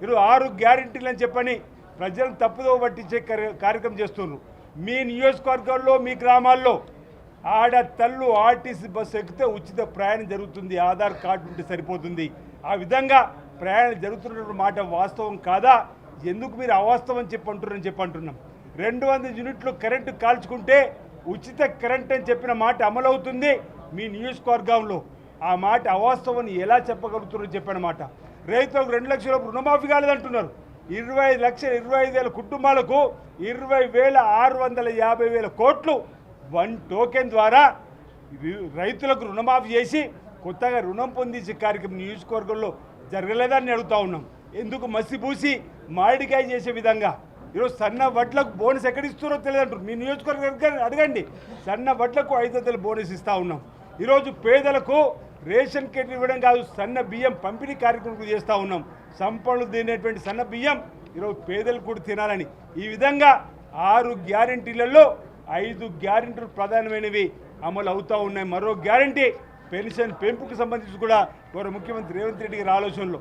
ఈరోజు 6 గ్యారెంటీలు అని చెప్పని ప్రజలను తప్పుదో పట్టించే కార్యక్రమం చేస్తున్నారు. మీ నియోజకవర్గాల్లో మీ గ్రామాల్లో ఆడతల్లు ఆర్టీసీ బస్సు ఎక్కితే ఉచిత ప్రయాణం జరుగుతుంది, ఆధార్ కార్డు ఉంటే సరిపోతుంది. ఆ విధంగా ప్రయాణం జరుగుతున్న మాట వాస్తవం కాదా? ఎందుకు మీరు అవాస్తవం చెప్పి అంటున్నాం. 200 యూనిట్లు కరెంటు కాల్చుకుంటే ఉచిత కరెంట్ అని చెప్పిన మాట అమలవుతుంది మీ నియోజకవర్గంలో. ఆ మాట అవాస్తవం ఎలా చెప్పగలుగుతున్నారో చెప్పిన మాట. రైతులకు 2 లక్షల రుణమాఫీ కాలేదంటున్నారు. 25,000 కుటుంబాలకు 20,650,000 కోట్లు వన్ టోకెన్ ద్వారా రైతులకు రుణమాఫీ చేసి కొత్తగా రుణం పొందించే కార్యక్రమం నియోజకవర్గంలో జరగలేదని అడుగుతా ఉన్నాం. ఎందుకు మసిపూసి మామిడికాయ చేసే విధంగా ఈరోజు సన్న వడ్లకు బోనస్ ఎక్కడిస్తారో తెలియదంటారు. మీ నియోజకవర్గానికి అడగండి. సన్న వడ్లకు 500 బోనస్ ఇస్తూ ఉన్నాం. ఈరోజు పేదలకు రేషన్ కిట్ ఇవ్వడం కాదు, సన్న బియ్యం పంపిణీ కార్యక్రమం చేస్తూ ఉన్నాం. సంపన్నులు తినేటువంటి సన్న బియ్యం ఈరోజు పేదలు కూడా తినాలని ఈ విధంగా 6 గ్యారెంటీలలో 5 గ్యారెంటీలు ప్రధానమైనవి అమలు అవుతూ ఉన్నాయి. మరో గ్యారెంటీ పెన్షన్ పెంపుకు సంబంధించి కూడా గౌరవ ముఖ్యమంత్రి రేవంత్ రెడ్డి గారి ఆలోచనలో